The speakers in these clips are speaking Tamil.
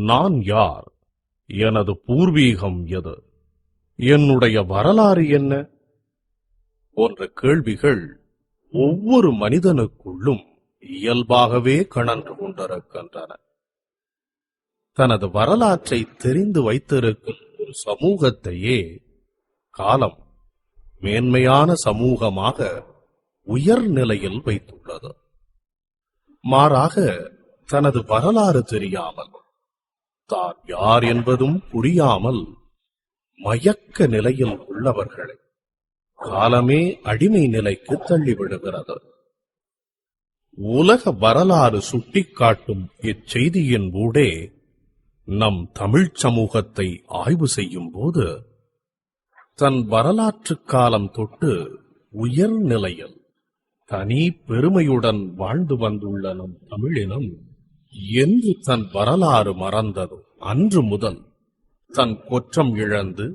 நான் யார்? எனது பூர்வீகம் எது? என்னுடைய வரலாறு என்ன? போன்ற கேள்விகள் ஒவ்வொரு மனிதனுக்குள்ளும் இயல்பாகவே கணன்று கொண்டிருக்கின்றன. தனது வரலாற்றை தெரிந்து வைத்திருக்கும் ஒரு சமூகத்தையே காலம் மேன்மையான சமூகமாக உயர்நிலையில் வைத்துள்ளது. மாறாக தனது வரலாறு தெரியாமல், தான் யார் என்பதும் புரியாமல் மயக்க நிலையில் உள்ளவர்களை காலமே அடிமை நிலைக்கு தள்ளிவிடுகிறது. உலக வரலாறு சுட்டிக்காட்டும் இச்செய்தியின் ஊடே நம் தமிழ் சமூகத்தை ஆய்வு செய்யும் போது, தன் வரலாற்று காலம் தொட்டு உயர்நிலையில் தனி பெருமையுடன் வாழ்ந்து வந்துள்ள நம் தமிழினம் என்று தன் வரலாறு மறந்தது அன்று முதல் தன் கொற்றம் இழந்து,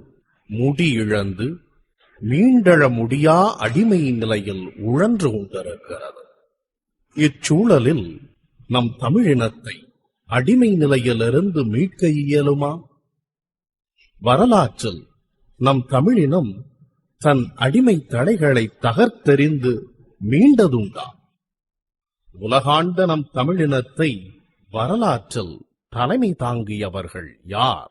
முடி இழந்து, மீண்டெழ முடியா அடிமை நிலையில் உழன்று கொண்டிருக்கிறது. இச்சூழலில் நம் தமிழினத்தை அடிமை நிலையிலிருந்து மீட்க இயலுமா? வரலாற்றில் நம் தமிழினம் தன் அடிமை தடைகளை தகர்த்தெறிந்து மீண்டதுண்டா? உலகாண்ட நம் தமிழினத்தை வரலாற்றில் தலைமை தாங்கியவர்கள் யார்?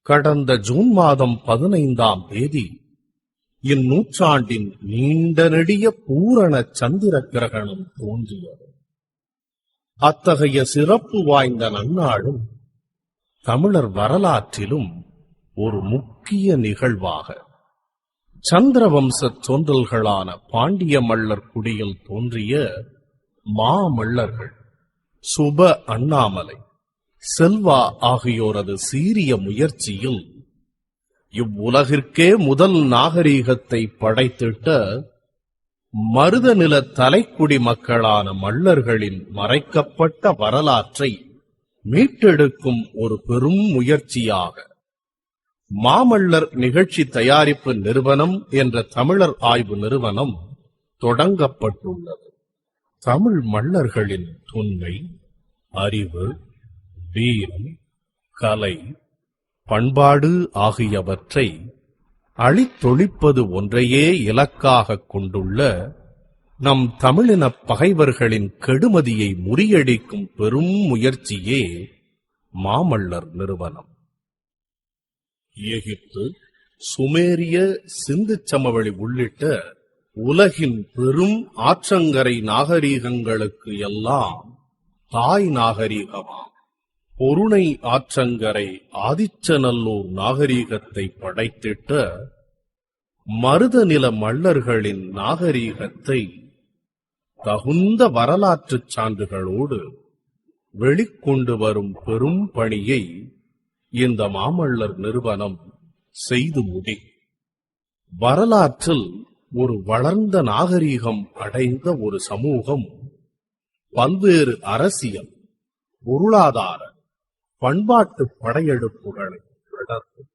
கடந்த ஜூன் மாதம் 15ஆம் தேதி இந்நூற்றாண்டின் நீண்ட நெடிய பூரண சந்திர கிரகணம் தோன்றியது. அத்தகைய சிறப்பு வாய்ந்த நன்னாளும் தமிழர் வரலாற்றிலும் ஒரு முக்கிய நிகழ்வாக சந்திரவம்ச தோன்றல்களான பாண்டிய மல்லர் குடியில் தோன்றிய மாமல்லர்கள் சுப, அண்ணாமலை, செல்வா ஆகியோரது சீரிய முயற்சியில் இவ்வுலகிற்கே முதல் நாகரீகத்தை படைத்திட்ட மருதநில தலைக்குடி மக்களான மல்லர்களின் மறைக்கப்பட்ட வரலாற்றை மீட்டெடுக்கும் ஒரு பெரும் முயற்சியாக மாமல்லர் நிகழ்ச்சி தயாரிப்பு நிறுவனம் என்ற தமிழர் ஆய்வு நிறுவனம் தொடங்கப்பட்டுள்ளது. தமிழ் மல்லர்களின் தொன்மை, அறிவு, வீரம், கலை, பண்பாடு ஆகியவற்றை அழித்தொழிப்பது ஒன்றையே இலக்காகக் கொண்டுள்ள நம் தமிழின பகைவர்களின் கெடுமதியை முறியடிக்கும் பெரும் முயற்சியே மாமல்லர் நிறுவனம். எகிப்து, சுமேரிய, சிந்து சமவெளி உள்ளிட்ட உலகின் பெரும் ஆற்றங்கரை நாகரீகங்களுக்கு எல்லாம் தாய் நாகரீகமாம் பொருணை ஆற்றங்கரை ஆதிச்சநல்லூர் நாகரீகத்தை படைத்திட்ட மருதநில மல்லர்களின் நாகரீகத்தை தகுந்த வரலாற்றுச் சான்றுகளோடு வெளிக்கொண்டு வரும் பெரும் பணியை இந்த மாமல்லர் நிறுவனம் செய்து முடி. வரலாற்றில் ஒரு வளர்ந்த நாகரீகம் அடைந்த ஒரு சமூகம் பல்வேறு அரசியல், பொருளாதார, பண்பாட்டு படையெடுப்புகளை நடத்தும்.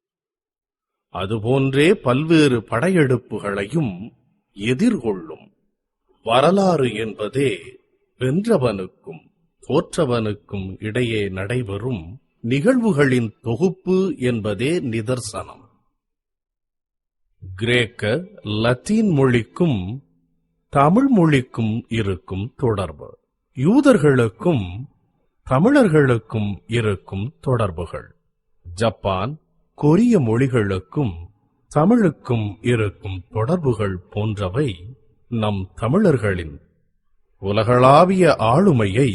அதுபோன்றே பல்வேறு படையெடுப்புகளையும் எதிர்கொள்ளும். வரலாறு என்பதே வென்றவனுக்கும் தோற்றவனுக்கும் இடையே நடைபெறும் நிகழ்வுகளின் தொகுப்பு என்பதே நிதர்சனம். கிரேக்க, லத்தீன் மொழிக்கும் தமிழ் மொழிக்கும் இருக்கும் தொடர்பு, யூதர்களுக்கும் தமிழர்களுக்கும் இருக்கும் தொடர்புகள், ஜப்பான், கொரிய மொழிகளுக்கும் தமிழுக்கும் இருக்கும் தொடர்புகள் போன்றவை நம் தமிழர்களின் உலகளாவிய ஆளுமையை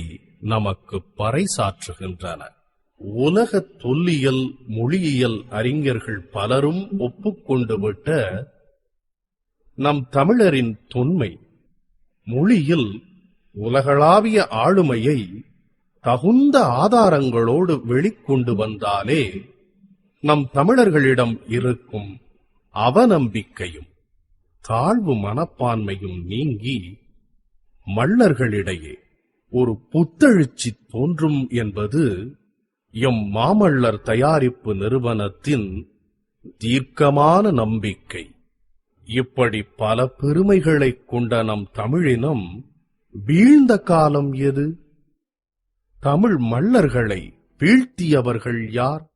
நமக்கு பறைசாற்றுகின்றன. உலக தொல்லியல், மொழியியல் அறிஞர்கள் பலரும் ஒப்புக்கொண்டு விட்ட நம் தமிழரின் தொன்மை, மொழியில் உலகளாவிய ஆளுமையை தகுந்த ஆதாரங்களோடு வெளிக்கொண்டு வந்தாலே நம் தமிழர்களிடம் இருக்கும் அவநம்பிக்கையும் தாழ்வு மனப்பான்மையும் நீங்கி மல்லர்களிடையே ஒரு புத்தெழுச்சி தோன்றும் என்பது எம் மாமல்லர் தயாரிப்பு நிறுவனத்தின் தீர்க்கமான நம்பிக்கை. இப்படி பல பெருமைகளைக் கொண்ட நம் தமிழினம் வீழ்ந்த காலம் எது? தமிழ் மல்லர்களை வீழ்த்தியவர்கள் யார்?